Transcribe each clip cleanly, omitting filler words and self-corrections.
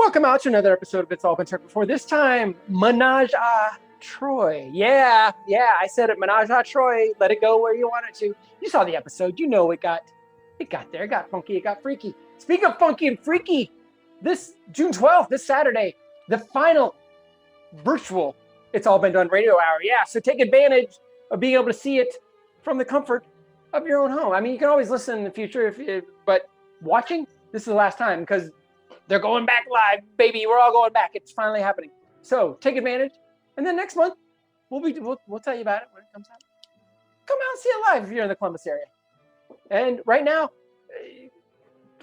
Welcome out to another episode of It's All Been Checked Before. This time, Menage a Troi. Yeah, I said it. Menage a Troi. Let it go where you want it to. You saw the episode. You know it got there. It got funky. It got freaky. Speaking of funky and freaky, this June 12th, this Saturday, the final virtual It's All Been Done radio hour. Yeah, so take advantage of being able to see it from the comfort of your own home. I mean, you can always listen in the future, but watching, this is the last time because they're going back live, baby. We're all going back. It's finally happening. So take advantage. And then next month, we'll tell you about it when it comes out. Come out and see it live if you're in the Columbus area. And right now,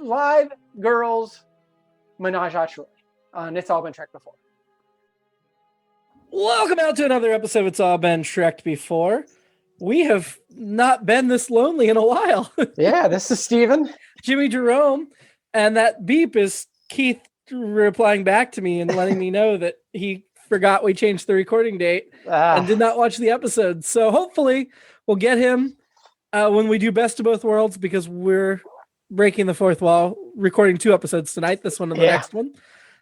live girls Menage a Troi on It's All Been Trekked Before. Welcome out to another episode of It's All Been Trekked Before. We have not been this lonely in a while. Yeah, this is Steven. Jimmy-Jerome. And that beep is Keith replying back to me and letting me know that he forgot we changed the recording date and did not watch the episode. So hopefully we'll get him when we do Best of Both Worlds, because we're breaking the fourth wall, recording 2 episodes tonight, this one and the next one.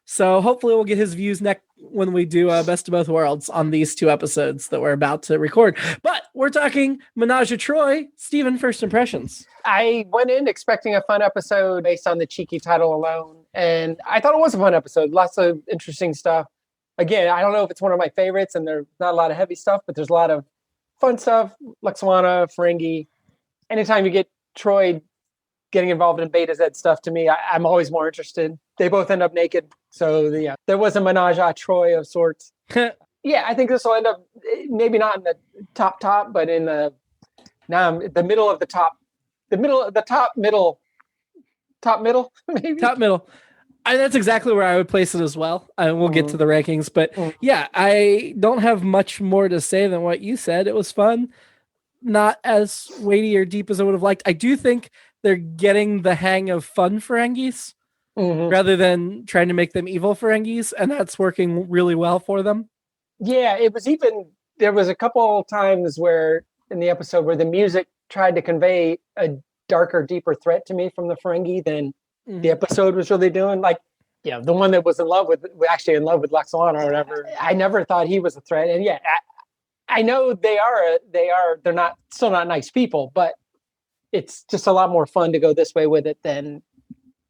So hopefully we'll get his views next when we do Best of Both Worlds on these 2 episodes that we're about to record. But we're talking Menage a Troi. Steven, first impressions. I went in expecting a fun episode based on the cheeky title alone, and I thought it was a fun episode. Lots of interesting stuff. Again, I don't know if it's one of my favorites, and there's not a lot of heavy stuff, but there's a lot of fun stuff. Lwaxana, Ferengi. Anytime you get Troi getting involved in Beta Z stuff, to me, I'm always more interested. They both end up naked. So there was a Menage a Troi of sorts. Yeah, I think this will end up maybe not in the top, but in the middle of the top. Top middle, maybe? Top middle. That's exactly where I would place it as well. We'll get to the rankings. But yeah, I don't have much more to say than what you said. It was fun. Not as weighty or deep as I would have liked. I do think they're getting the hang of fun Ferengis rather than trying to make them evil Ferengis. And that's working really well for them. Yeah, there was a couple times where in the episode where the music tried to convey a darker, deeper threat to me from the Ferengi than the episode was really doing. Like, the one that was in love with Lwaxana or whatever. I never thought he was a threat. And I know they're still not nice people, but it's just a lot more fun to go this way with it than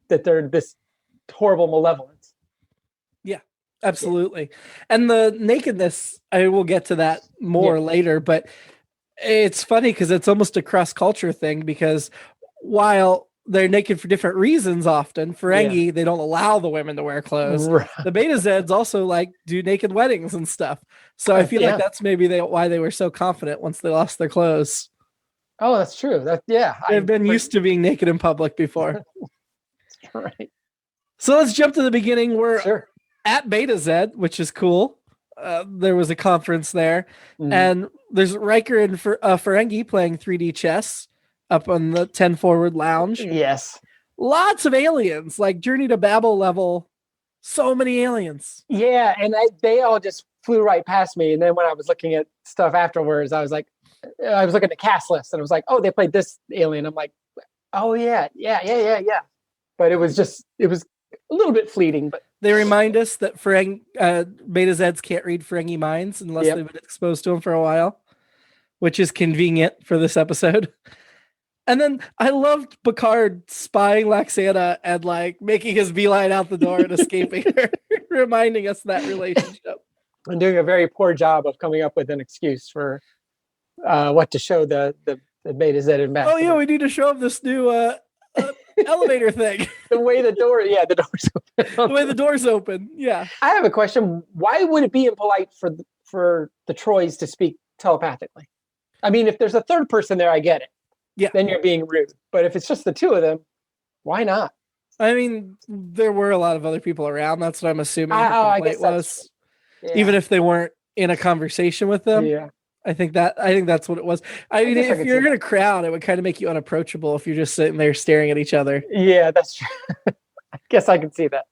that they're this horrible malevolence. Yeah, absolutely. And the nakedness, I will get to that more later, but it's funny because it's almost a cross-culture thing, because while they're naked for different reasons often, Ferengi, they don't allow the women to wear clothes. Right. The Beta Zeds also do naked weddings and stuff. So I feel like that's maybe why they were so confident once they lost their clothes. Oh, that's true. They've been used to being naked in public before. Right. So let's jump to the beginning. We're at Beta Z, which is cool. There was a conference there, and there's Riker and Ferengi playing 3D chess up on the 10 forward lounge. Yes. Lots of aliens, like Journey to Babel level. So many aliens. Yeah, and they all just flew right past me. And then when I was looking at stuff afterwards, I was looking at the cast list, and I was like, oh, they played this alien. I'm like, oh, yeah. But it was a little bit fleeting, but they remind us that Beta Zeds can't read Ferengi minds unless they've been exposed to them for a while, which is convenient for this episode. And then I loved Picard spying Lwaxana and making his beeline out the door and escaping her, reminding us that relationship. And doing a very poor job of coming up with an excuse for what to show the Beta Z ambassador. Oh yeah, we need to show him this new elevator thing. The way the door's open. The way the door's open. Yeah. I have a question. Why would it be impolite for the Troys to speak telepathically? I mean, if there's a third person there, I get it. Yeah. Then you're being rude. But if it's just the 2 of them, why not? I mean, there were a lot of other people around. That's what I'm assuming. I guess was. Even if they weren't in a conversation with them. Yeah. I think that's what it was. I mean, if you're in a crowd, it would kind of make you unapproachable if you're just sitting there staring at each other. Yeah, that's true. I guess I can see that.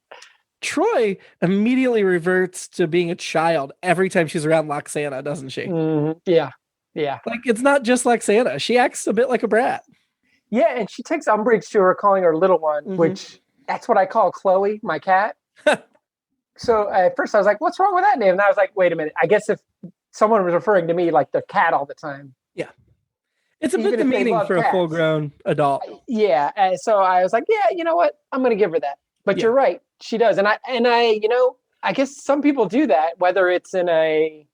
Troi immediately reverts to being a child every time she's around Lwaxana, doesn't she? Mm-hmm. Yeah. It's not just Lwaxana. She acts a bit like a brat. Yeah, and she takes umbrage to her calling her little one, which that's what I call Chloe, my cat. So at first I was like, what's wrong with that name? And I was like, wait a minute. I guess if someone was referring to me like the cat all the time. Yeah. It's a Even bit if they demeaning love for a cats. full-grown adult. Yeah. And so I was like, yeah, you know what? I'm going to give her that. But Yeah. you're right. She does. And I, I guess some people do that, whether it's in a,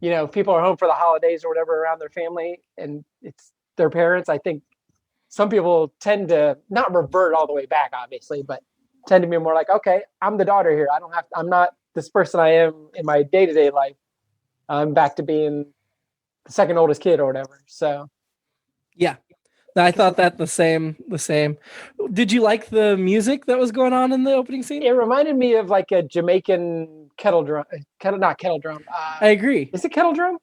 people are home for the holidays or whatever around their family and it's their parents. I think some people tend to not revert all the way back, obviously, but tend to be more like, okay, I'm the daughter here. I'm not this person I am in my day-to-day life. I'm back to being the second oldest kid or whatever. So yeah, I thought that the same. Did you like the music that was going on in the opening scene? it reminded me of like a Jamaican kettle drum. Not kettle drum. I agree. Is it kettle drum?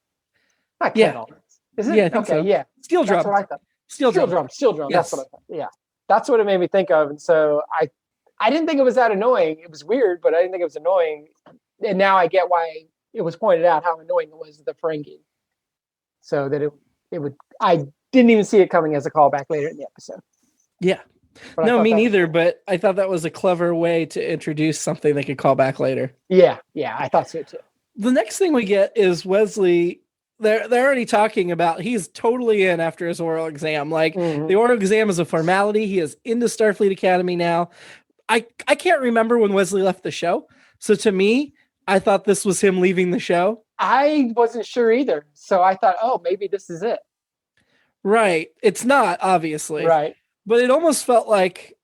Not kettle. Yeah. Is it? Yeah, I think okay, so. yeah. Steel drum. That's what I thought. Steel drum. Yes. That's what I thought. Yeah. That's what it made me think of. And so I didn't think it was that annoying. It was weird, but I didn't think it was annoying. And now I get why it was pointed out how annoying it was, the Ferengi. So that it would, I didn't even see it coming as a callback later in the episode. Yeah. But no, me neither, but I thought that was a clever way to introduce something they could call back later. Yeah, I thought so too. The next thing we get is Wesley. They're already talking about he's totally in after his oral exam. Like the oral exam is a formality. He is into Starfleet Academy now. I can't remember when Wesley left the show. So to me, I thought this was him leaving the show. I wasn't sure either. So I thought, oh, maybe this is it. Right. It's not, obviously. Right. But it almost felt like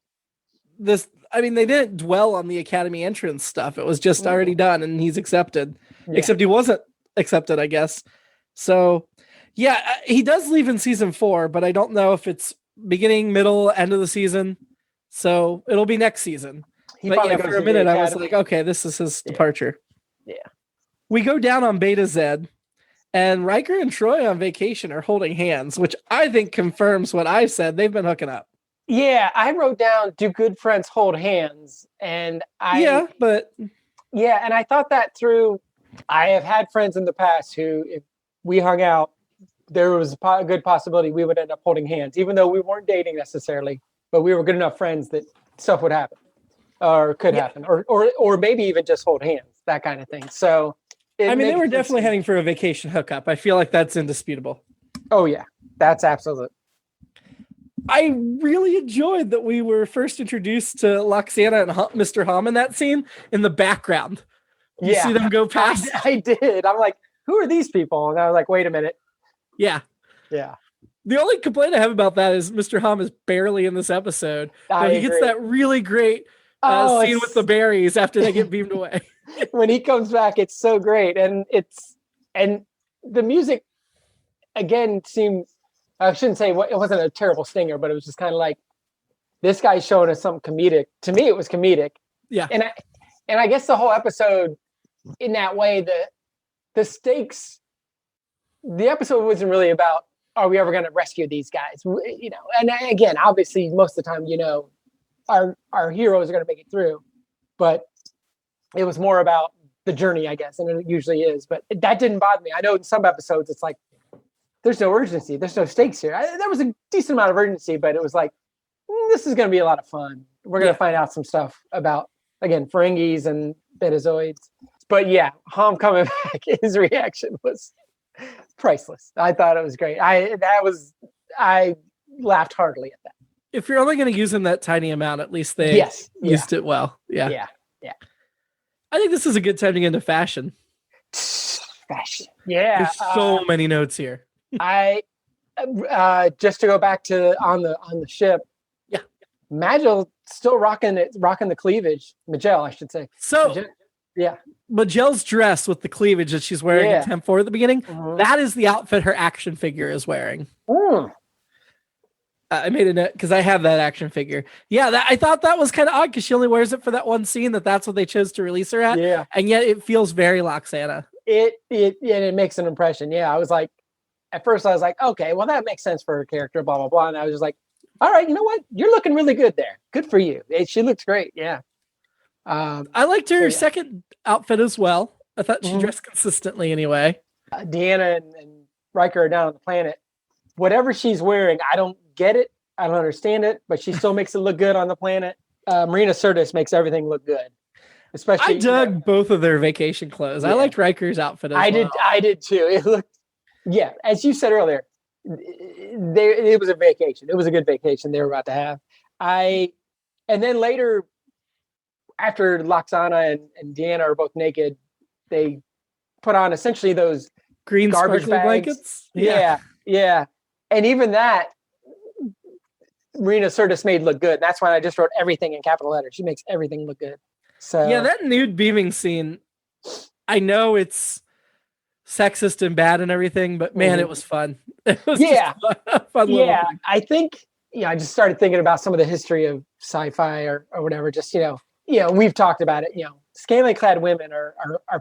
this. I mean, they didn't dwell on the Academy entrance stuff. It was just already done and he's accepted. Yeah. Except he wasn't accepted, I guess. So, yeah, he does leave in season 4, but I don't know if it's beginning, middle, end of the season. So it'll be next season. But yeah, for a minute, I was like, okay, this is his departure. Yeah. We go down on Beta Z, and Riker and Troi on vacation are holding hands, which I think confirms what I said. They've been hooking up. Yeah, I wrote down, do good friends hold hands? And and I thought that through. I have had friends in the past who, if we hung out, there was a good possibility we would end up holding hands, even though we weren't dating necessarily, but we were good enough friends that stuff would happen or could happen, or maybe even just hold hands, that kind of thing. So, I mean, they were definitely heading for a vacation hookup. I feel like that's indisputable. Oh yeah, that's absolute. I really enjoyed that we were first introduced to Loxana and Mr. Hom in that scene in the background. You see them go past? I did. I'm like, who are these people? And I was like, wait a minute. Yeah. The only complaint I have about that is Mr. Hom is barely in this episode. But he gets that really great scene with the berries after they get beamed away. When he comes back, it's so great. And the music, again, seemed, I shouldn't say it wasn't a terrible stinger, but it was just kind of like, this guy's showing us something comedic. To me, it was comedic. Yeah. And I guess the whole episode, in that way, the stakes, the episode wasn't really about, are we ever going to rescue these guys? And again, obviously, most of the time, our heroes are going to make it through, but it was more about the journey, I guess, and it usually is. But that didn't bother me. I know in some episodes, it's like, there's no urgency. There's no stakes here. There was a decent amount of urgency, but it was like, this is going to be a lot of fun. We're going to find out some stuff about, again, Ferengis and Betazoids. But yeah, Hom coming back, his reaction was priceless. I thought it was great. I laughed heartily at that. If you're only going to use him that tiny amount, at least they used it well. Yeah. I think this is a good time to get into fashion. Fashion. Yeah. There's so many notes here. I just to go back to on the ship. Yeah. Magel still rocking the cleavage. Magel, I should say. So Magel's dress with the cleavage that she's wearing in Temp 4 at the beginning, that is the outfit her action figure is wearing. I made a note because I have that action figure. Yeah, I thought that was kind of odd because she only wears it for that one scene. That's what they chose to release her at. Yeah, and yet it feels very Loxana. It makes an impression. Yeah, I was like, at first I was like, okay, well that makes sense for her character. Blah blah blah. And I was just like, all right, you know what? You're looking really good there. Good for you. She looks great. Yeah. I liked her second outfit as well. I thought she dressed consistently anyway. Deanna and Riker are down on the planet. Whatever she's wearing, I don't get it. I don't understand it, but she still makes it look good on the planet. Marina Sirtis makes everything look good. Especially, I dug both of their vacation clothes. I liked Riker's outfit as well. I did too. It looked, as you said earlier, it was a vacation. It was a good vacation they were about to have. And then later, after Loxana and Deanna are both naked, they put on essentially those green garbage bags. Blankets. Yeah. And even that, Marina Sirtis made look good. That's why I just wrote everything in capital letters. She makes everything look good. So yeah, that nude beaming scene, I know it's sexist and bad and everything, but man, it was fun. It was just fun little thing. I think I just started thinking about some of the history of sci-fi or whatever. Just we've talked about it. Scantily clad women are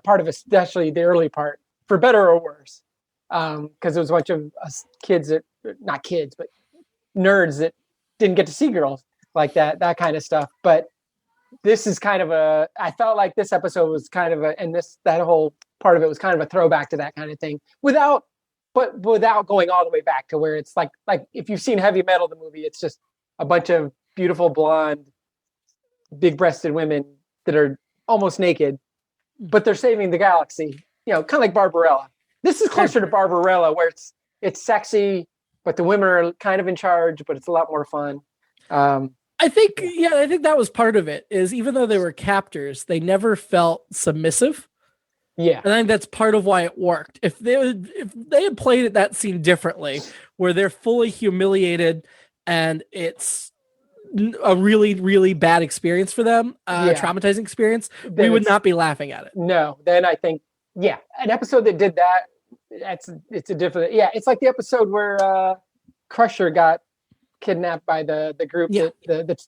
part of, especially the early part, for better or worse, because there was a bunch of us kids that, not kids, but nerds that didn't get to see girls like that kind of stuff. But this is kind of I felt like this episode was kind of that whole part of it was kind of a throwback to that kind of thing without going all the way back to where it's like if you've seen Heavy Metal, the movie, it's just a bunch of beautiful blonde, big breasted women that are almost naked, but they're saving the galaxy, kind of like Barbarella. This is closer to Barbarella, where it's sexy, but the women are kind of in charge, but it's a lot more fun. I think that was part of it, is even though they were captors, they never felt submissive. Yeah. And I think that's part of why it worked. If they had played that scene differently, where they're fully humiliated and it's a really, really bad experience for them, a traumatizing experience, we would not be laughing at it. No, then I think, an episode that did that, it's a different, it's like the episode where Crusher got kidnapped by the group, the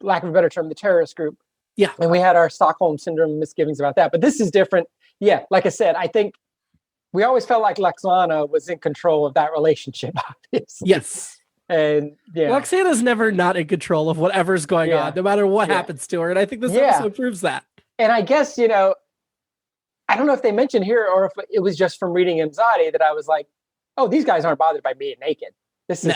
lack of a better term, the terrorist group. Yeah. And we had our Stockholm Syndrome misgivings about that. But this is different. Yeah, like I said, I think we always felt like Loxana was in control of that relationship, obviously. Yes. And Loxana's never not in control of whatever's going on, no matter what happens to her. And I think this episode proves that. And I guess, I don't know if they mentioned here or if it was just from reading Imzadi that I was like, oh, these guys aren't bothered by being naked. This is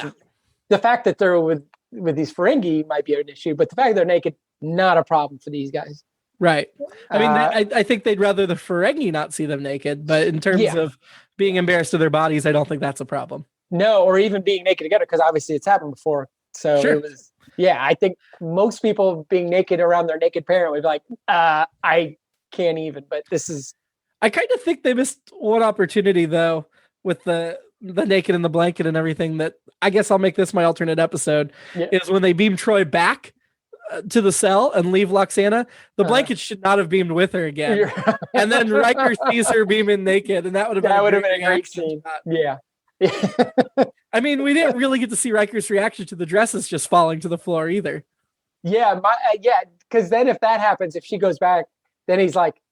the fact that they're with these Ferengi might be an issue, but the fact they're naked, not a problem for these guys. Right. I mean, I think they'd rather the Ferengi not see them naked, but in terms of being embarrassed of their bodies, I don't think that's a problem. No, or even being naked together, because obviously it's happened before. So it was, I think most people being naked around their naked parent would be like, I can't even, but this is. I kind of think they missed one opportunity though, with the naked in the blanket and everything, that I guess I'll make this my alternate episode, is when they beam Troi back to the cell and leave Loxana, the blanket should not have beamed with her again. And then Riker sees her beaming naked, and that would have been a great scene. Yeah. I mean, we didn't really get to see Riker's reaction to the dresses just falling to the floor either. Yeah, because then if that happens, if she goes back, then he's like,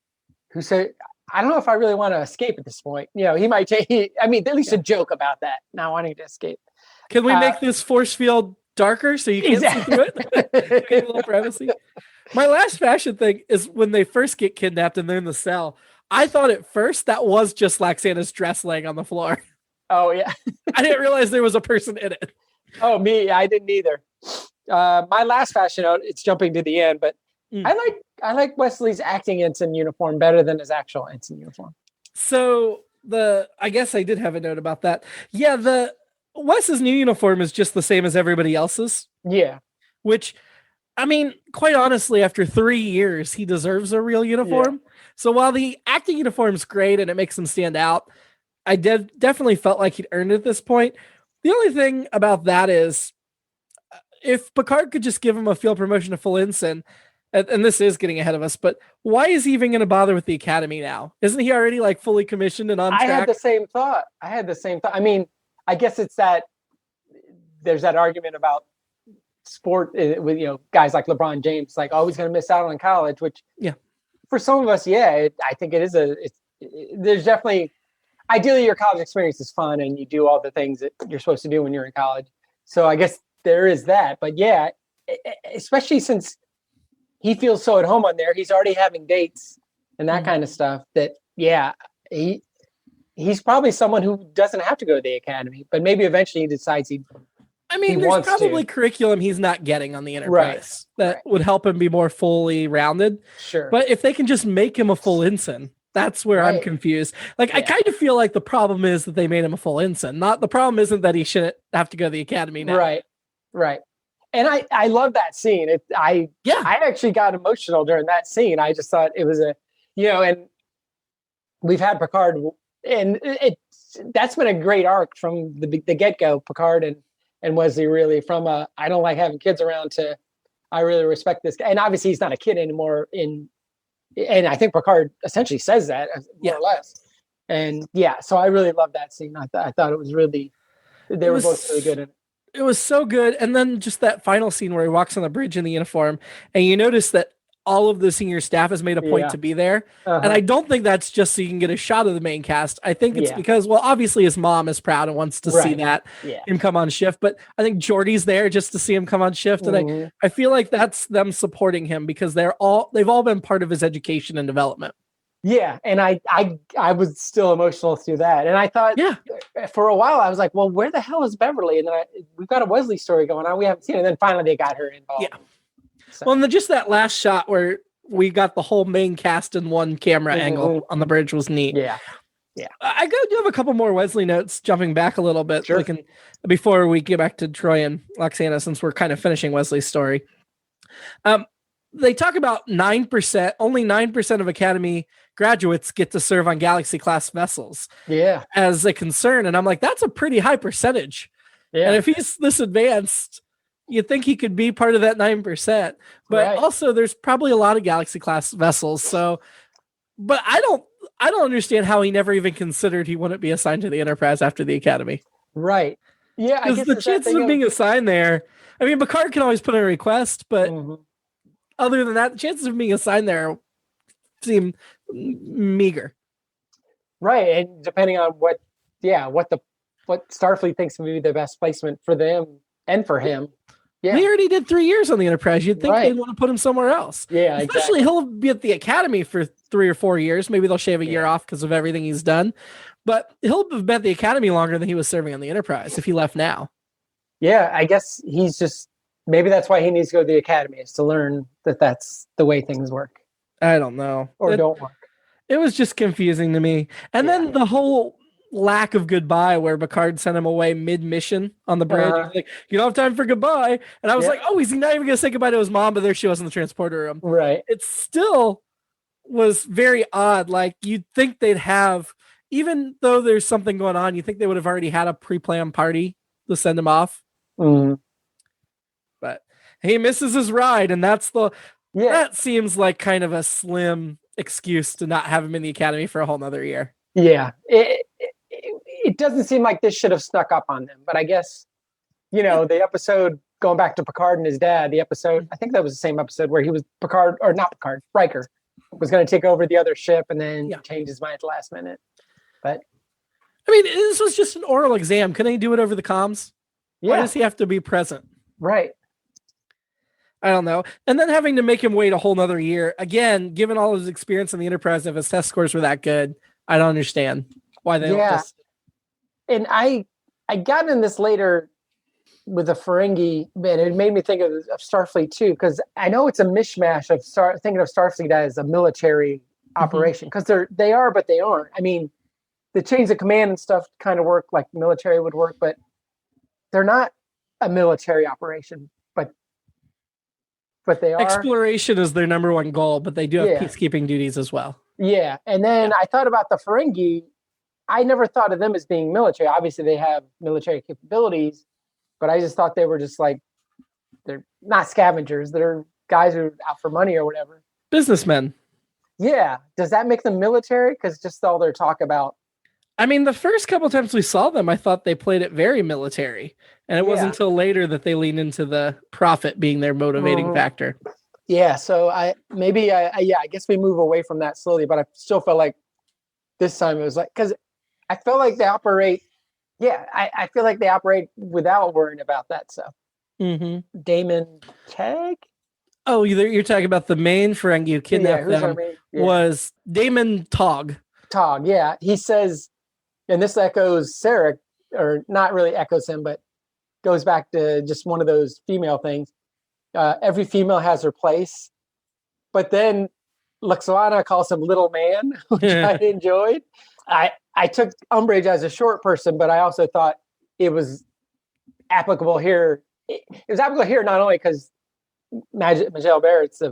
who said, I don't know if I really want to escape at this point. He might take, at least a joke about that, not wanting to escape. Can we make this force field darker so you can't see through it? A little privacy. My last fashion thing is when they first get kidnapped and they're in the cell. I thought at first that was just Loxana's dress laying on the floor. Oh yeah. I didn't realize there was a person in it. Oh, me, I didn't either. My last fashion note, it's jumping to the end, but I like Wesley's acting ensign uniform better than his actual ensign uniform. So I guess I did have a note about that. Yeah, Wes's new uniform is just the same as everybody else's. Yeah. Which, I mean, quite honestly, after 3 years, he deserves a real uniform. Yeah. So while the acting uniform is great and it makes him stand out, I definitely felt like he'd earned it at this point. The only thing about that is, if Picard could just give him a field promotion to full ensign, and this is getting ahead of us, but why is he even going to bother with the Academy now? Isn't he already like fully commissioned and on track? I had the same thought. I mean, I guess it's that there's that argument about sport with, guys like LeBron James, like always going to miss out on college, which for some of us, I think it is there's definitely, ideally your college experience is fun and you do all the things that you're supposed to do when you're in college. So I guess there is that, but especially since he feels so at home on there, he's already having dates and that kind of stuff that, he's probably someone who doesn't have to go to the Academy, but maybe eventually he decides he'd I mean, there's probably curriculum he's not getting on the Enterprise that would help him be more fully rounded. Sure. But if they can just make him a full ensign, that's where I'm confused. Like, I kind of feel like the problem is that they made him a full ensign. Not the problem isn't that he shouldn't have to go to the academy now. Right. And I love that scene. I actually got emotional during that scene. I just thought it was and we've had Picard, and that's been a great arc from the get-go, Picard and Wesley, really, from I don't like having kids around to I really respect this guy. And obviously he's not a kid anymore and I think Picard essentially says that more or less. And so I really love that scene. I thought it was really, they were both really good in it. It was so good. And then just that final scene where he walks on the bridge in the uniform and you notice that all of the senior staff has made a point to be there. And I don't think that's just so you can get a shot of the main cast. I think it's because, well, obviously his mom is proud and wants to see that him come on shift, but I think Geordi's there just to see him come on shift. And I feel like that's them supporting him because they've all been part of his education and development. Yeah. And I was still emotional through that. And I thought for a while I was like, well, where the hell is Beverly? And then we've got a Wesley story going on. We haven't seen it. And then finally they got her involved. Yeah. So. Well, and then just that last shot where we got the whole main cast in one camera angle on the bridge was neat. Yeah. I do have a couple more Wesley notes jumping back a little bit before we get back to Troi and Loxana, since we're kind of finishing Wesley's story. They talk about 9%, only 9% of Academy graduates get to serve on Galaxy class vessels as a concern. And I'm like, that's a pretty high percentage. Yeah. And if he's this advanced, you'd think he could be part of that 9%, but also there's probably a lot of Galaxy class vessels. So, but I don't understand how he never even considered he wouldn't be assigned to the Enterprise after the Academy. Right. Yeah. Because the chances of being assigned there, I mean, Picard can always put in a request, but other than that, the chances of being assigned there seem meager. Right. And depending on what Starfleet thinks would be the best placement for them and for him. Yeah. He already did 3 years on the Enterprise. You'd think they'd want to put him somewhere else. Yeah, especially he'll be at the Academy for 3 or 4 years. Maybe they'll shave a year off because of everything he's done. But he'll have been at the Academy longer than he was serving on the Enterprise if he left now. Yeah, I guess maybe that's why he needs to go to the Academy, is to learn that that's the way things work. I don't know. Or don't work. It was just confusing to me. And then the whole lack of goodbye where Picard sent him away mid-mission on the bridge. He's like, you don't have time for goodbye. And I was like, oh, is he not even going to say goodbye to his mom? But there she was in the transporter room. Right. It still was very odd. Like, you'd think they'd have, even though there's something going on, you think they would have already had a pre-planned party to send him off. But he misses his ride, and that seems like kind of a slim excuse to not have him in the Academy for a whole nother year. Yeah. It doesn't seem like this should have snuck up on them, but I guess, the episode going back to Picard and his dad, the episode, I think that was the same episode where he was Riker was going to take over the other ship and then change his mind at the last minute. But I mean, this was just an oral exam. Couldn't he do it over the comms? Yeah. Why does he have to be present? Right. I don't know. And then having to make him wait a whole nother year. Again, given all his experience in the Enterprise, if his test scores were that good, I don't understand why they don't just... And I got in this later with the Ferengi, and it made me think of Starfleet too, because I know it's a mishmash of thinking of Starfleet as a military operation, because they are, but they aren't. I mean, the chains of command and stuff kind of work like military would work, but they're not a military operation. But they are. Exploration is their number one goal, but they do have peacekeeping duties as well. Yeah, and then I thought about the Ferengi. I never thought of them as being military. Obviously, they have military capabilities, but I just thought they were just like, they're not scavengers. They're guys who are out for money or whatever. Businessmen. Yeah. Does that make them military? Because just all their talk about. I mean, the first couple of times we saw them, I thought they played it very military. And it wasn't until later that they leaned into the profit being their motivating factor. Yeah. So I guess we move away from that slowly, but I still felt like this time it was like, because I felt like they operate. Yeah. I feel like they operate without worrying about that stuff. Damon Tag. Oh, you're talking about the main Ferengi who kidnapped them was Damon Tog. Tog, yeah. He says, and this echoes Sarek, or not really echoes him, but goes back to just one of those female things. Every female has her place, but then Luxana calls him little man, which I enjoyed. I took umbrage as a short person, but I also thought it was applicable here. It was applicable here not only because Majel Barrett's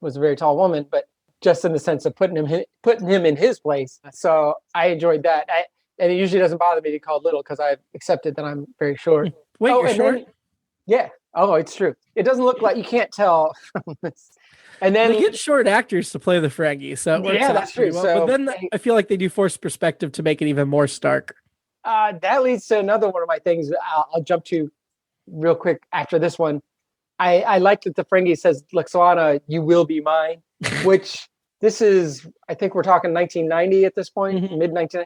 was a very tall woman, but just in the sense of putting him in his place. So I enjoyed that. And it usually doesn't bother me to call little because I've accepted that I'm very short. Wait, you're short? Then, yeah. Oh, it's true. It doesn't look like, you can't tell from this. And then they get short actors to play the Ferengi, so it works out pretty well. So, but then I feel like they do force perspective to make it even more stark. That leads to another one of my things I'll jump to real quick after this one. I like that the Ferengi says, Luxana, you will be mine, which this is, I think we're talking 1990 at this point, mid-1990.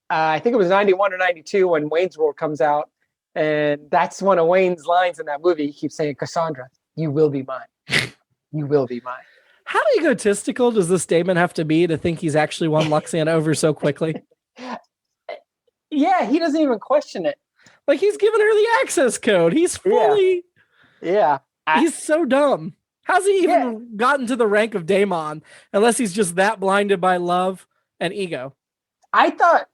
I think it was 91 or 92 when Wayne's World comes out. And that's one of Wayne's lines in that movie. He keeps saying, Cassandra, you will be mine. You will be mine. How egotistical does this Damon have to be to think he's actually won Luxana over so quickly? Yeah, he doesn't even question it. Like, he's given her the access code. He's fully... Yeah. He's so dumb. How's he even gotten to the rank of Daemon unless he's just that blinded by love and ego? I thought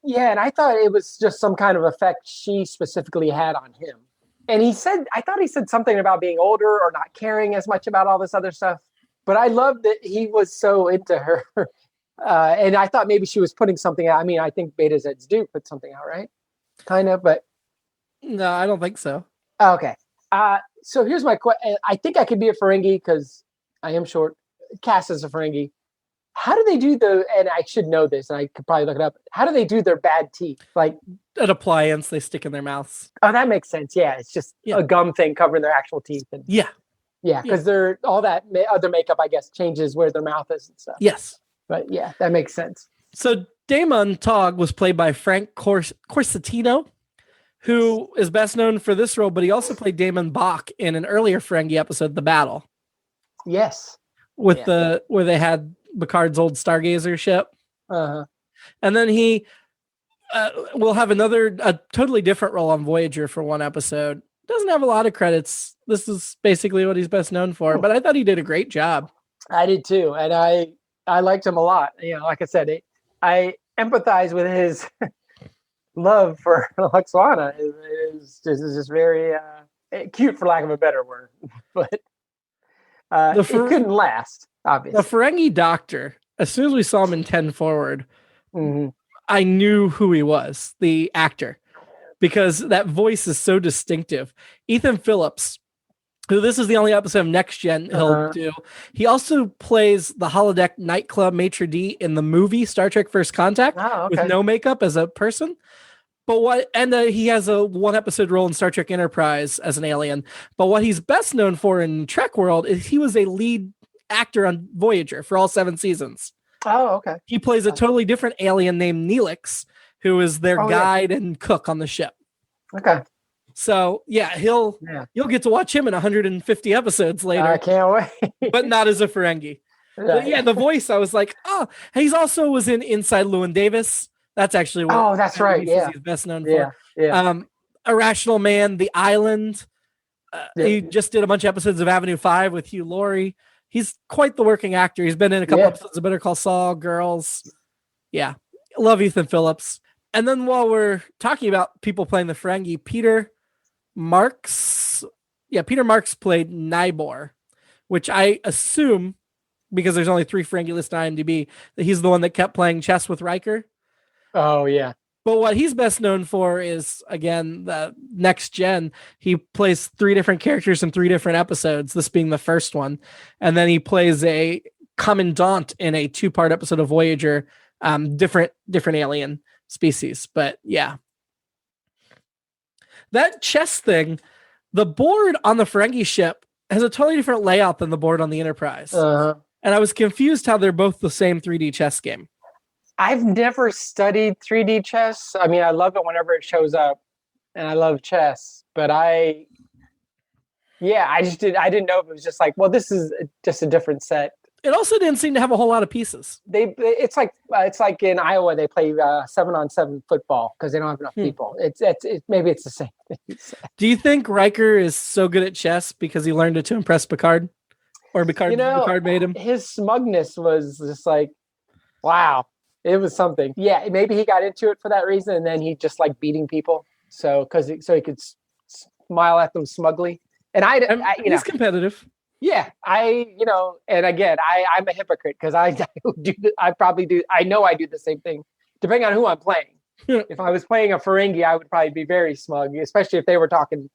it was just some kind of effect she specifically had on him. And I thought he said something about being older or not caring as much about all this other stuff. But I loved that he was so into her. And I thought maybe she was putting something out. I mean, I think Beta Zeds do put something out, right? Kind of, but. No, I don't think so. Okay. So here's my question. I think I could be a Ferengi because I am short. Cast as a Ferengi. How do they do and I should know this, and I could probably look it up. How do they do their bad teeth? Like an appliance they stick in their mouths. Oh, that makes sense. Yeah, it's just a gum thing covering their actual teeth. And, yeah, because they're all that other makeup, I guess, changes where their mouth is and stuff. Yes, but yeah, that makes sense. So Daemon Togg was played by Frank Corsentino, who is best known for this role, but he also played Damon Bach in an earlier Ferengi episode, The Battle. Yes, with where they had Picard's old Stargazer ship. And then he will have a totally different role on Voyager for one episode. Doesn't have a lot of credits. This is basically what he's best known for, but I thought he did a great job. I did too. And I liked him a lot. You know, like I said, I empathize with his love for Luxana. Is just very cute, for lack of a better word. But it couldn't last. Obviously. The Ferengi doctor, as soon as we saw him in 10 Forward, I knew who he was, the actor, because that voice is so distinctive. Ethan Phillips, who this is the only episode of Next Gen he'll do. He also plays the holodeck nightclub maitre d' in the movie Star Trek First Contact with no makeup as a person. But he has a one episode role in Star Trek Enterprise as an alien. But what he's best known for in Trek world is he was a lead actor on Voyager for all 7 seasons. Oh, okay. He plays a totally different alien named Neelix, who is their guide and cook on the ship. Okay. So you'll get to watch him in 150 episodes later. I can't wait. But not as a Ferengi. But the voice, I was like, oh, he's also was in Inside Llewyn Davis. That's actually what. Oh, that's right. Yeah, he's best known for. Yeah. Irrational Man, The Island. He just did a bunch of episodes of Avenue 5 with Hugh Laurie. He's quite the working actor. He's been in a couple episodes of Better Call Saul, Girls. Yeah. Love Ethan Phillips. And then while we're talking about people playing the Ferengi, Peter Marks played Nybor, which I assume, because there's only 3 Ferengi listed on IMDb, that he's the one that kept playing chess with Riker. Oh, yeah. But what he's best known for is, again, the Next Gen. He plays 3 different characters in 3 different episodes, this being the first one. And then he plays a commandant in a 2-part episode of Voyager, different alien species. But yeah. That chess thing, the board on the Ferengi ship has a totally different layout than the board on the Enterprise. And I was confused how they're both the same 3D chess game. I've never studied 3D chess. I mean, I love it whenever it shows up, and I love chess. But I didn't know if it was just like, well, this is just a different set. It also didn't seem to have a whole lot of pieces. It's like in Iowa they play 7-on-7 football because they don't have enough people. Maybe it's the same thing. Do you think Riker is so good at chess because he learned it to impress Picard, or Picard made him? His smugness was just like, wow, it was something. Yeah, maybe he got into it for that reason, and then he just liked beating people, so he could smile at them smugly. And he's competitive. Yeah, and again, I'm a hypocrite because I know I do the same thing, depending on who I'm playing. If I was playing a Ferengi, I would probably be very smug, especially if they were talking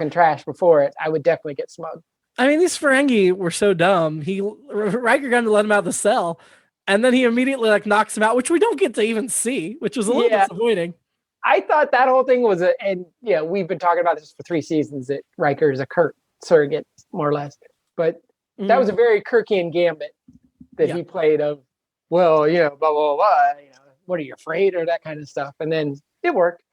trash before it. I would definitely get smug. I mean, these Ferengi were so dumb. Riker got to let him out of the cell, and then he immediately knocks him out, which we don't get to even see, which was a little disappointing. I thought that whole thing was we've been talking about this for 3 seasons, that Riker is a Kirk surrogate, more or less. But that was a very Kirkian gambit that he played of, blah, blah, blah, what are you afraid, or that kind of stuff. And then it worked.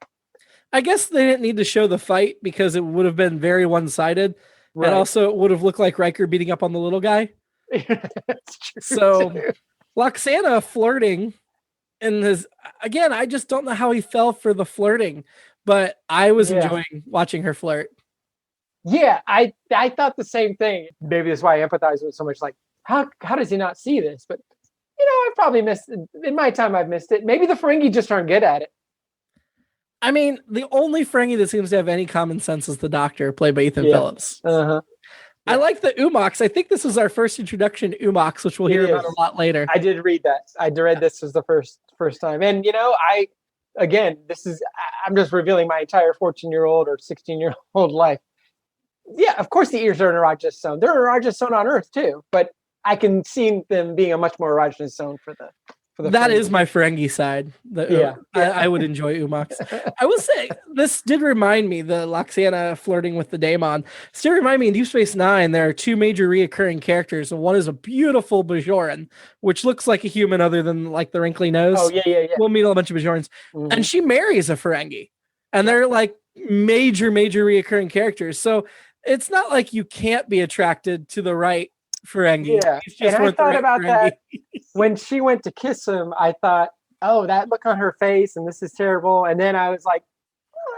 I guess they didn't need to show the fight because it would have been very one-sided. Right. And also it would have looked like Riker beating up on the little guy. That's true. So Loxana flirting again, I just don't know how he fell for the flirting, but I was enjoying watching her flirt. Yeah, I thought the same thing. Maybe that's why I empathize with so much. Like, how does he not see this? But I probably missed it. In my time, I've missed it. Maybe the Ferengi just aren't good at it. I mean, the only Ferengi that seems to have any common sense is the Doctor, played by Ethan Phillips. Uh-huh. I like the Umox. I think this is our first introduction to Umox, which we'll hear about a lot later. I did read that. I read this was the first time. And, I'm just revealing my entire 14-year-old or 16-year-old life. Yeah, of course the ears are an erogenous zone. They're an erogenous zone on Earth too, but I can see them being a much more erogenous zone for the that Ferengi. Is my Ferengi side. I would enjoy Umox. I will say, this did remind me, the Loxana flirting with the Daemon, still remind me in Deep Space Nine, there are 2 major reoccurring characters, and one is a beautiful Bajoran, which looks like a human other than the wrinkly nose. Oh, yeah. We'll meet a bunch of Bajorans. Mm-hmm. And she marries a Ferengi. And they're major reoccurring characters. So it's not like you can't be attracted to the right Ferengi. Yeah, and I thought about Ferengi. That when she went to kiss him. I thought, oh, that look on her face, and this is terrible. And then I was like,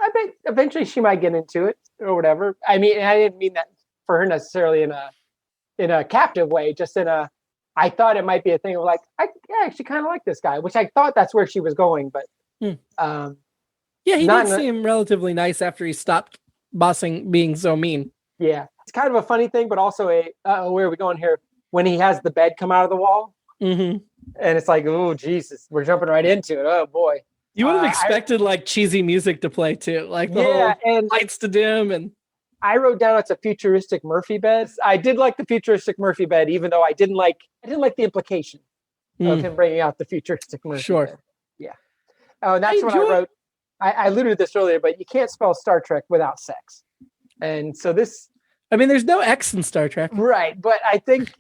I bet eventually she might get into it or whatever. I mean, I didn't mean that for her necessarily in a captive way. Just I thought it might be a thing of I actually kind of like this guy, which I thought that's where she was going. But he did seem relatively nice after he stopped being so mean. Yeah. It's kind of a funny thing, but also where are we going here? When he has the bed come out of the wall. Mm-hmm. And it's like, oh, Jesus, we're jumping right into it. Oh, boy. You would have expected cheesy music to play too. And lights to dim. And I wrote down it's a futuristic Murphy bed. I did like the futuristic Murphy bed, even though I didn't like the implication of him bringing out the futuristic Murphy bed. Yeah. Oh, and that's what I wrote. I alluded to this earlier, but you can't spell Star Trek without sex. And so there's no X in Star Trek. Right. But I think,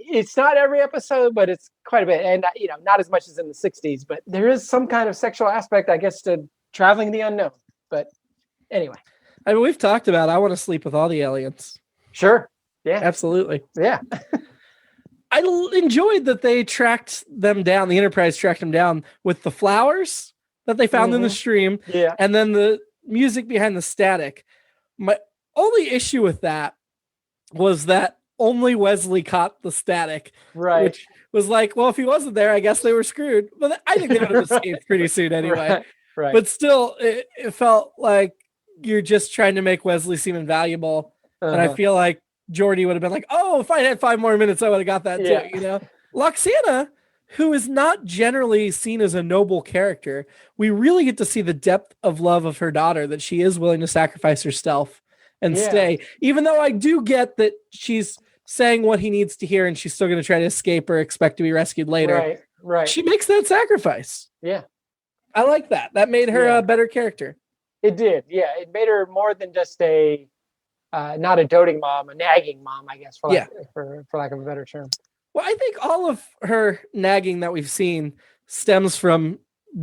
it's not every episode, but it's quite a bit. And, not as much as in the 60s, but there is some kind of sexual aspect, I guess, to traveling the unknown. But anyway. I mean, we've talked about, I want to sleep with all the aliens. Sure. Yeah. Absolutely. Yeah. I enjoyed that they tracked them down. The Enterprise tracked them down with the flowers that they found in the stream. Yeah. And then the music behind the static. My only issue with that was that only Wesley caught the static. Right. Which was well, if he wasn't there, I guess they were screwed. But I think they would have escaped pretty soon anyway. Right. But still, it felt like you're just trying to make Wesley seem invaluable. Uh-huh. And I feel like Geordi would have been oh, if I had 5 more minutes, I would have got that too, Loxana, who is not generally seen as a noble character, we really get to see the depth of love of her daughter, that she is willing to sacrifice herself and stay. Even though I do get that she's saying what he needs to hear and she's still going to try to escape or expect to be rescued later. Right. She makes that sacrifice. Yeah. I like that. That made her a better character. It did. Yeah. It made her more than just not a doting mom, a nagging mom, I guess, for lack of a better term. Well, I think all of her nagging that we've seen stems from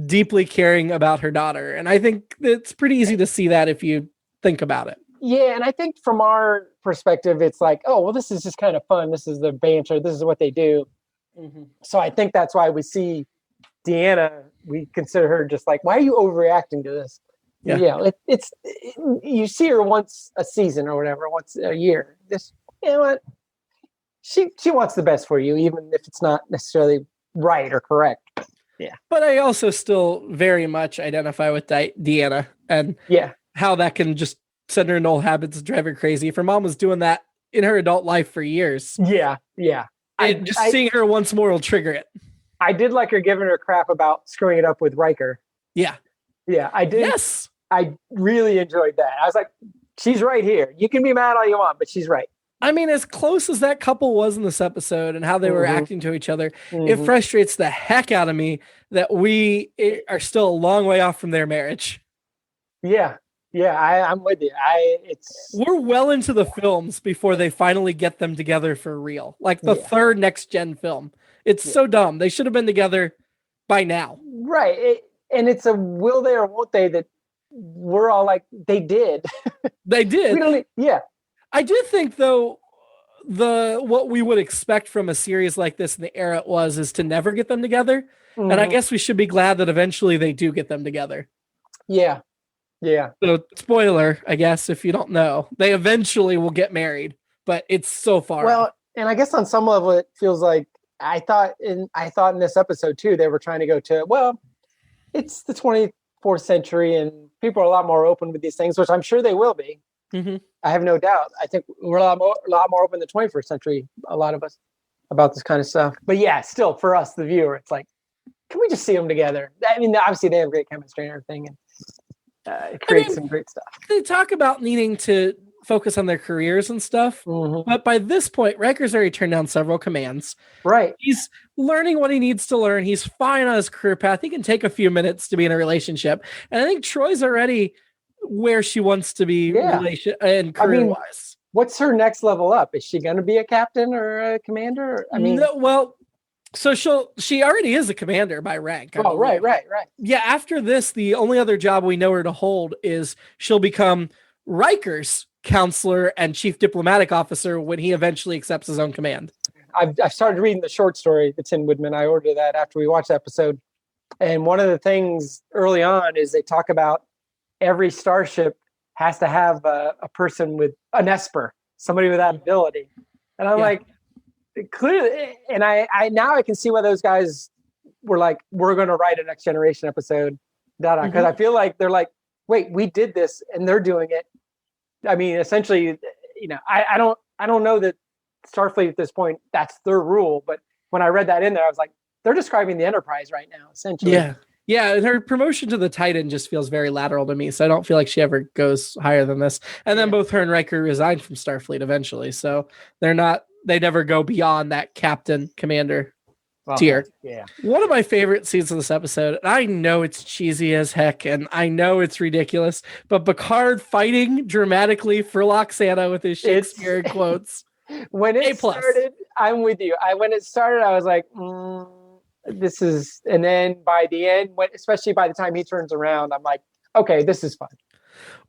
deeply caring about her daughter. And I think it's pretty easy to see that if you think about it. Yeah, and I think from our perspective, it's like, oh, well, this is just kind of fun. This is the banter. This is what they do. Mm-hmm. So I think that's why we see Deanna. We consider her just like, why are you overreacting to this? Yeah. You see her once a season or whatever, once a year. Just, you know what? She wants the best for you, even if it's not necessarily right or correct. Yeah. But I also still very much identify with Deanna and how that can just send her into old habits and drive her crazy. If her mom was doing that in her adult life for years. Yeah. Seeing her once more will trigger it. I did like her giving her crap about screwing it up with Riker. Yeah. Yeah, I did. Yes. I really enjoyed that. I was like, she's right here. You can be mad all you want, but she's right. I mean, as close as that couple was in this episode and how they were acting to each other, it frustrates the heck out of me that we are still a long way off from their marriage. Yeah. I'm with you. We're well into the films before they finally get them together for real. Like the third next gen film. It's so dumb. They should have been together by now. Right. And it's a will they or won't they that we're all like, they did. They did. Yeah. I do think though, what we would expect from a series like this in the era it was is to never get them together. Mm-hmm. And I guess we should be glad that eventually they do get them together. Yeah. So spoiler, I guess, if you don't know, they eventually will get married, but it's so far. Well, and I guess on some level it feels like I thought in this episode too, they were trying to go to, well, it's the 24th century and people are a lot more open with these things, which I'm sure they will be. Mm-hmm. I have no doubt. I think we're a lot more open in the 21st century, a lot of us, about this kind of stuff. But yeah, still for us, the viewer, it's like, can we just see them together? I mean, obviously they have great chemistry and everything, and it creates some great stuff. They talk about needing to focus on their careers and stuff, but by this point, Riker's already turned down several commands. Right. He's learning what he needs to learn. He's fine on his career path. He can take a few minutes to be in a relationship, and I think Troi's already where she wants to be and career-wise. What's her next level up? Is she going to be a captain or a commander? I mean, so she already is a commander by rank. Oh, right. Yeah, after this, the only other job we know her to hold is she'll become Riker's counselor and chief diplomatic officer when he eventually accepts his own command. I've started reading the short story, The Tin Woodman. I ordered that after we watched the episode. And one of the things early on is they talk about every starship has to have a person with an Esper, somebody with that ability. And I'm like, clearly, and I now I can see why those guys were like, we're going to write a Next Generation episode, because I feel like they're like, wait, we did this and they're doing it. I mean, essentially, I don't know that Starfleet at this point, that's their rule. But when I read that in there, I was like, they're describing the Enterprise right now, essentially. Yeah, and her promotion to the Titan just feels very lateral to me, so I don't feel like she ever goes higher than this. And then both her and Riker resigned from Starfleet eventually, so they never go beyond that captain commander tier. Yeah. One of my favorite scenes of this episode, and I know it's cheesy as heck, and I know it's ridiculous, but Picard fighting dramatically for Loxana with his Shakespeare quotes. When it started, I'm with you. When it started, I was like, this is, and then by the end, especially by the time he turns around, I'm like, okay, this is fun.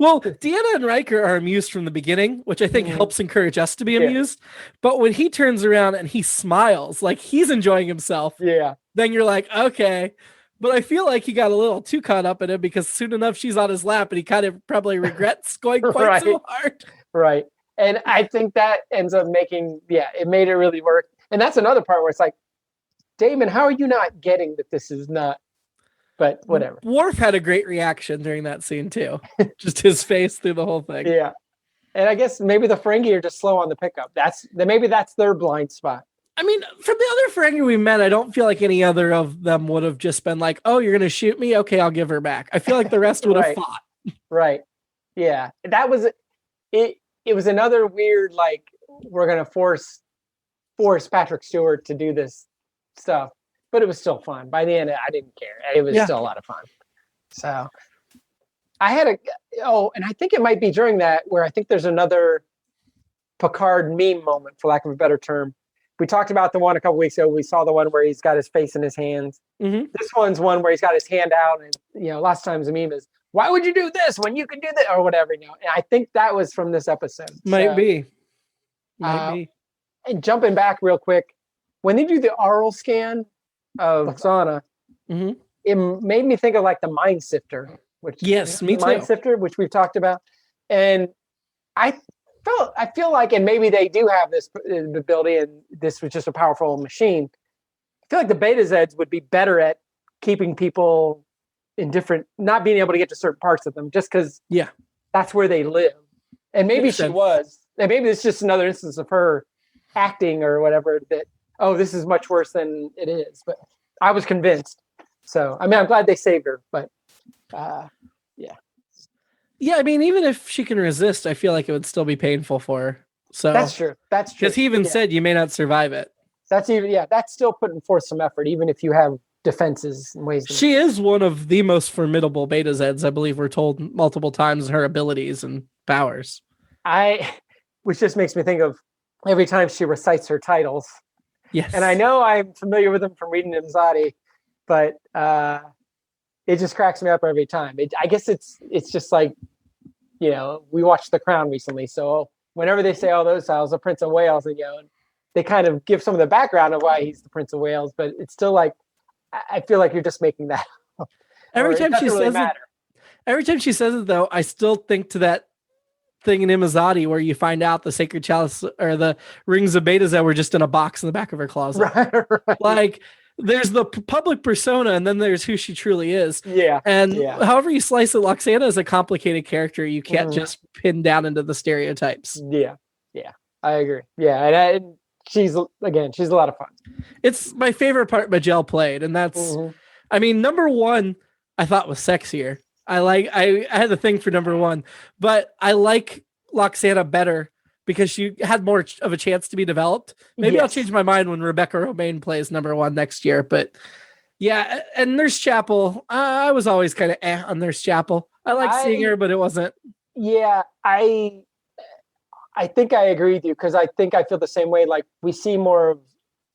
Well, Deanna and Riker are amused from the beginning, which I think helps encourage us to be amused. But when he turns around and he smiles like he's enjoying himself, then you're like, okay. But I feel like he got a little too caught up in it because soon enough she's on his lap and he kind of probably regrets going quite so hard. Right. And I think that ends up making, it made it really work. And that's another part where it's like, Damon, how are you not getting that this is not? But whatever. Worf had a great reaction during that scene too. Just his face through the whole thing. Yeah. And I guess maybe the Ferengi are just slow on the pickup. Maybe that's their blind spot. I mean, from the other Ferengi we met, I don't feel like any other of them would have just been like, oh, you're going to shoot me? Okay, I'll give her back. I feel like the rest would have fought. Right. Yeah. That was it. It was another weird, like, we're going to force Patrick Stewart to do this stuff, but it was still fun. By the end, I didn't care. It was still a lot of fun. So I had and I think it might be during that where I think there's another Picard meme moment, for lack of a better term. We talked about the one a couple weeks ago. We saw the one where he's got his face in his hands. Mm-hmm. This one's one where he's got his hand out, and lots of times the meme is, why would you do this when you can do that or whatever? And I think that was from this episode. Might be. And jumping back real quick, when they do the oral scan of Oksana, it made me think of like the Mind Sifter, which me too. Mind Sifter, which we've talked about, and I feel like, and maybe they do have this ability, and this was just a powerful machine. I feel like the Beta Zeds would be better at keeping people in different, not being able to get to certain parts of them, just because that's where they live. And maybe she was, and maybe it's just another instance of her acting or whatever that, oh, this is much worse than it is. But I was convinced. So, I mean, I'm glad they saved her, but yeah, I mean, even if she can resist, I feel like it would still be painful for her. So that's true. Because he even said you may not survive it. That's still putting forth some effort, even if you have defenses and ways. She is one of the most formidable Beta Zeds, I believe we're told multiple times, her abilities and powers. Which just makes me think of every time she recites her titles. Yes. And I know I'm familiar with them from reading Imzadi, but it just cracks me up every time. I guess it's just like, we watched The Crown recently, so whenever they say, "Oh, those titles, the Prince of Wales," and they kind of give some of the background of why he's the Prince of Wales, but it's still like, I feel like you're just making that up. Every time she says it, though, I still think to that thing in Imazadi where you find out the sacred chalice or the rings of Beta that were just in a box in the back of her closet. Right. Like, there's the public persona, and then there's who she truly is. Yeah. And however you slice it, Loxana is a complicated character. You can't just pin down into the stereotypes. Yeah. Yeah. I agree. Yeah. And she's a lot of fun. It's my favorite part Majel played. And that's, I mean, number one, I thought was sexier. I had the thing for number one, but I like Loxana better because she had more of a chance to be developed. Maybe I'll change my mind when Rebecca Romaine plays number one next year. But yeah, and Nurse Chapel, I was always kind of on Nurse Chapel. I like seeing her, but it wasn't. Yeah, I think I agree with you because I think I feel the same way. Like, we see more of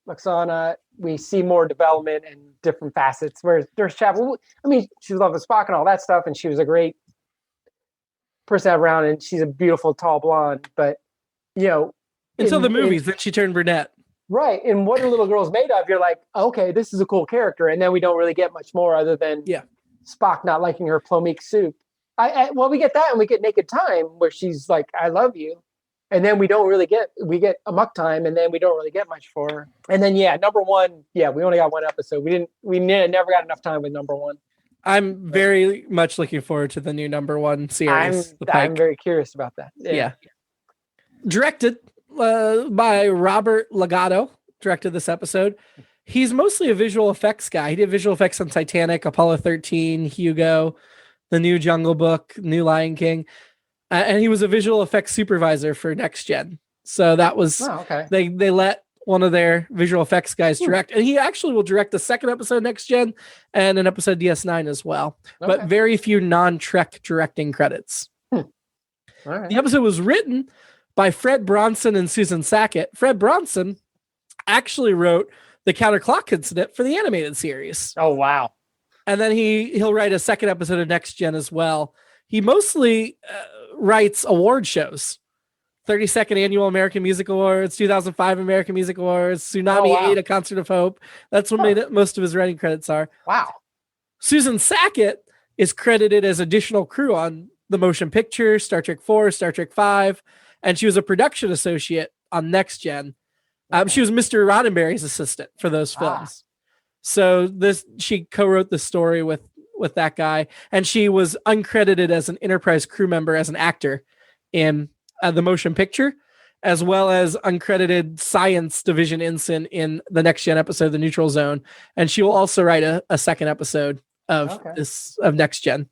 Loxana, we see more development and different facets. Whereas Nurse Chapel, I mean, she was loving Spock and all that stuff, and she was a great person to have around, and she's a beautiful tall blonde, but until the movies, then she turned brunette. Right. And What Are Little Girls Made Of? You're like, okay, this is a cool character. And then we don't really get much more other than Spock not liking her plomeek soup. Well, we get that, and we get Naked Time where she's like, I love you. And then we get Amok Time, and then we don't really get much for her. And then, number one, we only got one episode. We never got enough time with number one. I'm very much looking forward to the new number one series. I'm very curious about that. Yeah. Directed by Robert Legato, directed this episode. He's mostly a visual effects guy. He did visual effects on Titanic, Apollo 13, Hugo, the new Jungle Book, new Lion King. And he was a visual effects supervisor for Next Gen. So that was, they let one of their visual effects guys direct. And he actually will direct the second episode Next Gen and an episode DS9 as well. Okay. But very few non-Trek directing credits. All right. The episode was written by Fred Bronson and Susan Sackett. Fred Bronson actually wrote the Counterclock Incident for the animated series. Oh, wow. And then he'll write a second episode of Next Gen as well. He mostly writes award shows. 32nd Annual American Music Awards, 2005 American Music Awards, Tsunami 8, A Concert of Hope. That's what most of his writing credits are. Wow. Susan Sackett is credited as additional crew on the motion picture, Star Trek 4, Star Trek 5, and she was a production associate on Next Gen. She was Mr. Roddenberry's assistant for those films. So she co-wrote the story with that guy, and she was uncredited as an Enterprise crew member as an actor in the motion picture, as well as uncredited science division ensign in the Next Gen episode, The Neutral Zone. And she will also write a second episode of Next Gen.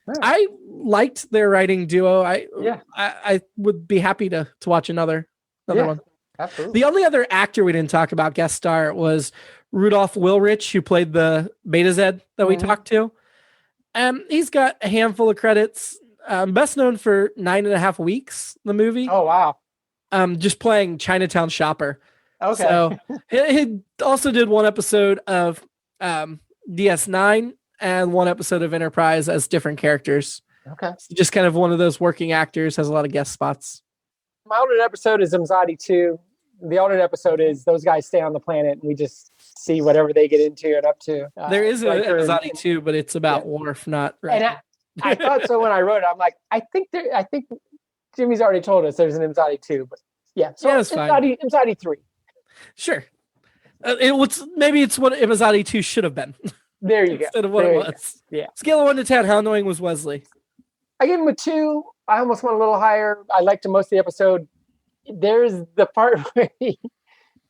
Right. I liked their writing duo. I would be happy to watch another one. Absolutely. The only other actor we didn't talk about guest star was Rudolph Willrich, who played the Beta Zed that we talked to. He's got a handful of credits. Best known for 9.5 Weeks, the movie. Oh, wow. Just playing Chinatown Shopper. Okay. So he also did one episode of DS9 and 1 episode of Enterprise as different characters. Okay. So just kind of one of those working actors, has a lot of guest spots. My alternate episode is Imzadi 2. The alternate episode is those guys stay on the planet and we just see whatever they get into and up to. There is an Imzadi 2, but it's about Worf, not right. And I thought so when I wrote it. I'm like, I think Jimmy's already told us there's an Imzadi 2, but so it's fine. Imzadi 3. Sure. Maybe it's what Imzadi 2 should have been. There you go. Instead of what it was. Yeah. Scale of 1 to 10, how annoying was Wesley? I gave him a 2. I almost went a little higher. I liked him most of the episode. There's the part where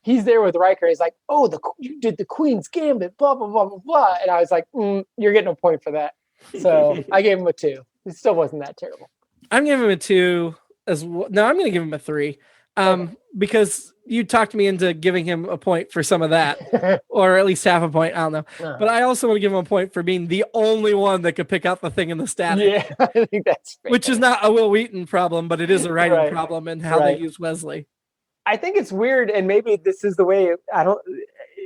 he's there with Riker. He's like, "Oh, you did the Queen's Gambit, blah blah blah blah blah," and I was like, "You're getting a point for that." So I gave him a 2. It still wasn't that terrible. I'm giving him a 2 as well. No, I'm going to give him a 3. Because you talked me into giving him a point for some of that, or at least half a point. I don't know. But I also want to give him a point for being the only one that could pick out the thing in the static. Yeah, I think that's fair. Which is not a Will Wheaton problem, but it is a writing problem in how they use Wesley. I think it's weird, and maybe this is the way.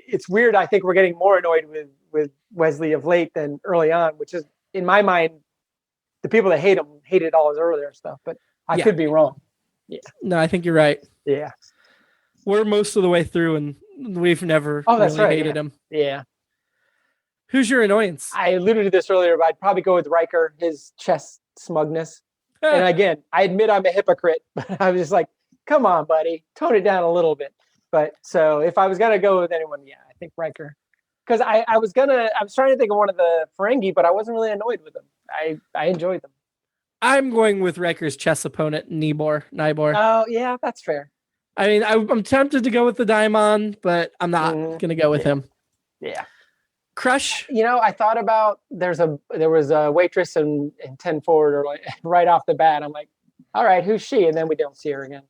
It's weird. I think we're getting more annoyed with Wesley of late than early on, which is, in my mind, the people that hate him hated all his earlier stuff. But I could be wrong. Yeah. No, I think you're right. Yeah. We're most of the way through, and we've never hated him. Yeah. Who's your annoyance? I alluded to this earlier, but I'd probably go with Riker, his chest smugness. And again, I admit I'm a hypocrite, but I was just like, come on, buddy, tone it down a little bit. But so if I was going to go with anyone, I think Riker. Because I was trying to think of one of the Ferengi, but I wasn't really annoyed with them. I enjoyed them. I'm going with Riker's chess opponent, Nibor. Oh, yeah, that's fair. I mean, I'm tempted to go with the Daimon, but I'm not going to go with him. Yeah. Crush? I thought about there was a waitress in 10 Forward, or like right off the bat. I'm like, all right, who's she? And then we don't see her again.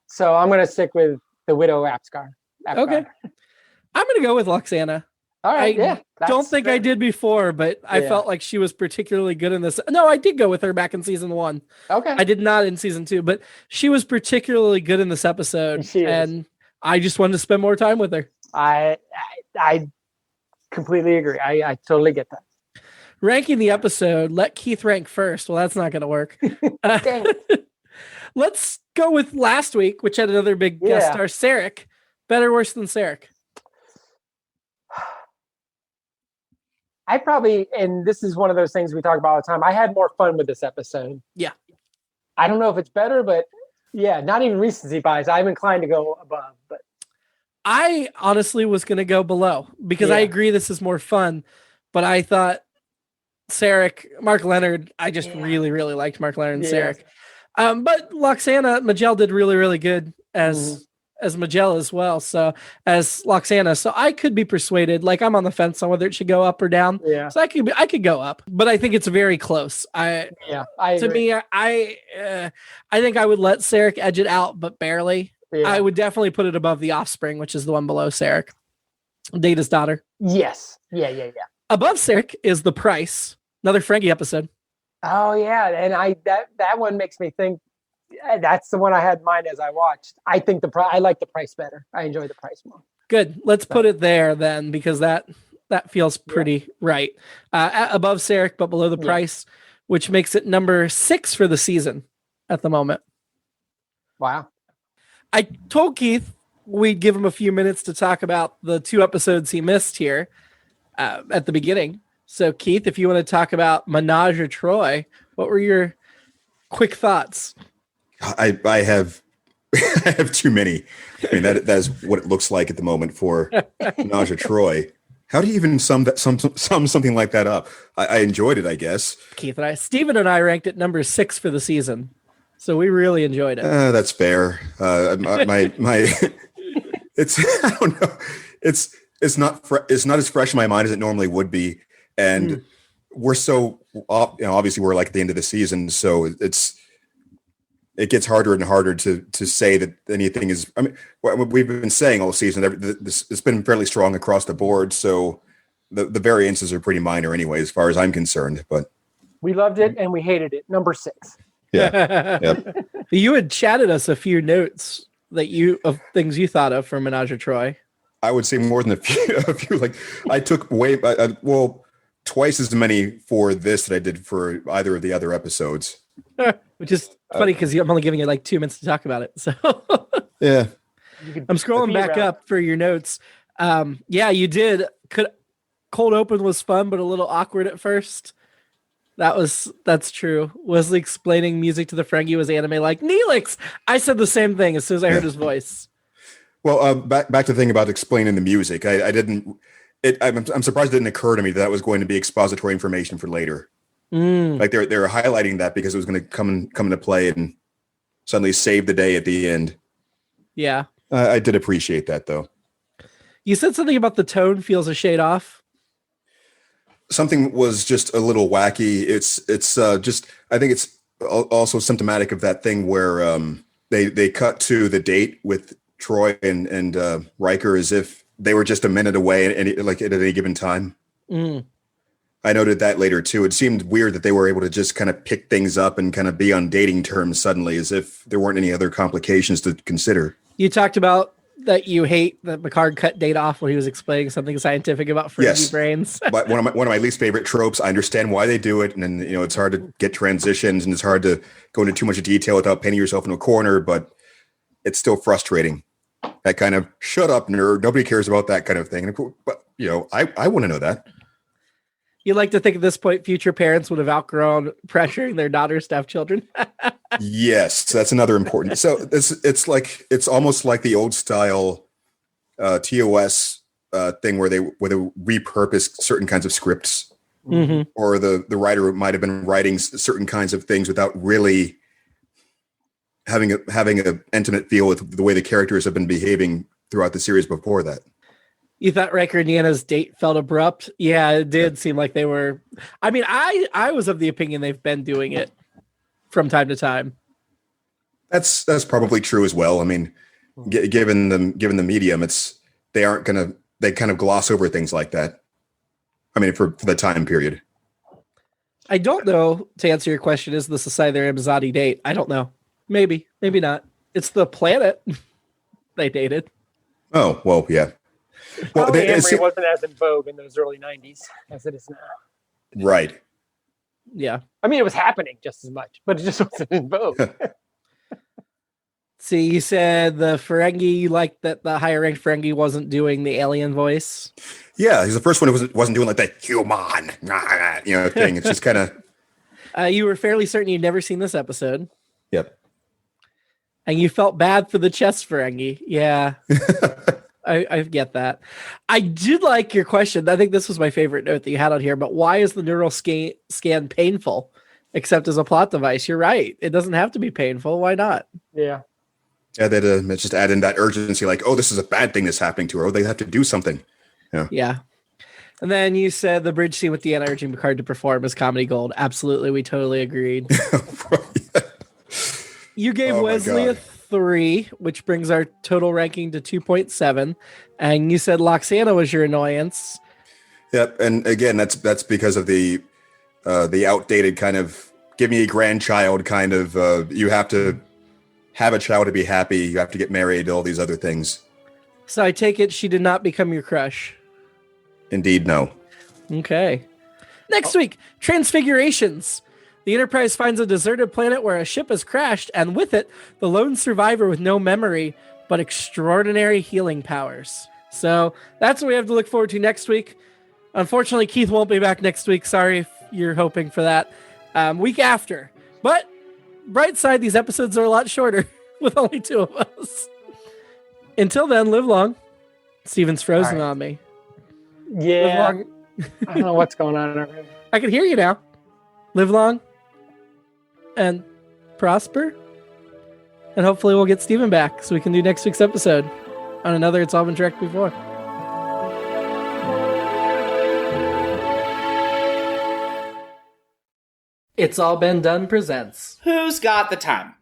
So I'm going to stick with the Widow Apgar. Okay. I'm going to go with Loxana. All right, I don't think I did before, but I felt like she was particularly good in this. No, I did go with her back in season 1. Okay. I did not in season 2, but she was particularly good in this episode. And I just wanted to spend more time with her. I completely agree. I totally get that. Ranking the episode, let Keith rank first. Well, that's not going to work. Let's go with last week, which had another big guest star, Sarek. Better, worse than Sarek? I probably, and this is one of those things we talk about all the time, I had more fun with this episode. Yeah. I don't know if it's better, but not even recency bias. I'm inclined to go above, but I honestly was going to go below because I agree this is more fun, but I thought Sarek, Mark Leonard, I just really, really liked Mark Leonard and Sarek. But Loxana, Majel did really, really good as Majel as well. So as Loxana, so I could be persuaded. Like I'm on the fence on whether it should go up or down. Yeah. So I could go up, but I think it's very close. I think I would let Sarek edge it out, but barely. Yeah. I would definitely put it above the Offspring, which is the one below Sarek, Data's daughter. Yes. Yeah. Above Sarek is The Price, another Ferengi episode. Oh yeah, and that one makes me think. That's the one I had in mind as I watched. I think I like The Price better. I enjoy The Price more. Good. Let's put it there then, because that feels pretty right. Above Sarek, but below The Price, which makes it number 6 for the season at the moment. Wow. I told Keith we'd give him a few minutes to talk about the 2 episodes he missed here at the beginning. So Keith, if you want to talk about Menage or Troi, what were your quick thoughts? I have I have too many. I mean, that is what it looks like at the moment for Menage or Troi. How do you even sum something like that up? I enjoyed it, I guess. Keith and Steven and I ranked it number 6 for the season, so we really enjoyed it. That's fair. My it's I don't know. It's not as fresh in my mind as it normally would be, and we're so obviously we're like at the end of the season, so it gets harder and harder to say that anything is. I mean, what we've been saying all season, it's been fairly strong across the board. So the variances are pretty minor anyway, as far as I'm concerned. But we loved it and we hated it. Number 6. Yeah. Yep. You had chatted us a few notes of things you thought of for Menage or Troi. I would say more than a few. Like I took twice as many for this that I did for either of the other episodes. Which is funny because I'm only giving you like 2 minutes to talk about it. So yeah, I'm scrolling back up for your notes. Yeah, you did. Cold open was fun, but a little awkward at first. That's true. Wesley explaining music to the Ferengi was anime like Neelix. I said the same thing as soon as I heard his voice. Well, back to the thing about explaining the music. I didn't. I'm surprised it didn't occur to me that was going to be expository information for later. Like they're highlighting that because it was going to come into play and suddenly save the day at the end. Yeah, I did appreciate that though. You said something about the tone feels a shade off. Something was just a little wacky. It's just I think it's also symptomatic of that thing where they cut to the date with Troi and Riker as if they were just a minute away like at any given time. I noted that later too. It seemed weird that they were able to just kind of pick things up and kind of be on dating terms suddenly as if there weren't any other complications to consider. You talked about that you hate that Picard cut Data off when he was explaining something scientific about Ferengi brains. But one of my least favorite tropes. I understand why they do it, and then it's hard to get transitions and it's hard to go into too much detail without painting yourself into a corner. But it's still frustrating. That kind of shut up, nerd. Nobody cares about that kind of thing. But I want to know that. You like to think at this point, future parents would have outgrown pressuring their daughters to have children. Yes, that's another important. So it's almost like the old style TOS thing where they repurpose certain kinds of scripts, or the writer might have been writing certain kinds of things without really having a intimate feel with the way the characters have been behaving throughout the series before that. You thought Riker and Deanna's date felt abrupt? Yeah, it did seem like they were. I mean, I was of the opinion they've been doing it from time to time. That's probably true as well. I mean, given the medium, they kind of gloss over things like that. I mean, for the time period. I don't know, to answer your question, is this a Scyther Amazati date? I don't know. Maybe not. It's the planet they dated. Oh, well, yeah. Well, Amory wasn't as in vogue in those early 90s as it is now. Right. Yeah. I mean, it was happening just as much, but it just wasn't in vogue. See, you said the Ferengi, you liked that the higher ranked Ferengi wasn't doing the alien voice. Yeah, he's the first one who wasn't doing like the human, thing. It's just kind of. You were fairly certain you'd never seen this episode. Yep. And you felt bad for the chest Ferengi. Yeah. I get that. I did like your question. I think this was my favorite note that you had on here, but why is the neural scan painful except as a plot device? You're right. It doesn't have to be painful. Why not? Yeah. Yeah, they just add in that urgency, like, oh, this is a bad thing that's happening to her. Oh, they have to do something. Yeah. And then you said the bridge scene with Deanna urging Picard to perform is comedy gold. Absolutely. We totally agreed. You gave Wesley a 3, which brings our total ranking to 2.7. And you said Loxana was your annoyance. Yep. And again, that's because of the outdated kind of give me a grandchild kind of you have to have a child to be happy. You have to get married, all these other things. So I take it she did not become your crush. Indeed, no. Okay. Next week, Transfigurations. The Enterprise finds a deserted planet where a ship has crashed, and with it, the lone survivor with no memory, but extraordinary healing powers. So that's what we have to look forward to next week. Unfortunately, Keith won't be back next week. Sorry if you're hoping for that. Week after. But bright side, these episodes are a lot shorter with only 2 of us. Until then, live long. Steven's frozen on me. Yeah. I don't know what's going on in our room. I can hear you now. Live long and prosper. And hopefully we'll get Steven back so we can do next week's episode on another It's All Been Trek Before. It's All Been Done presents Who's Got the Time?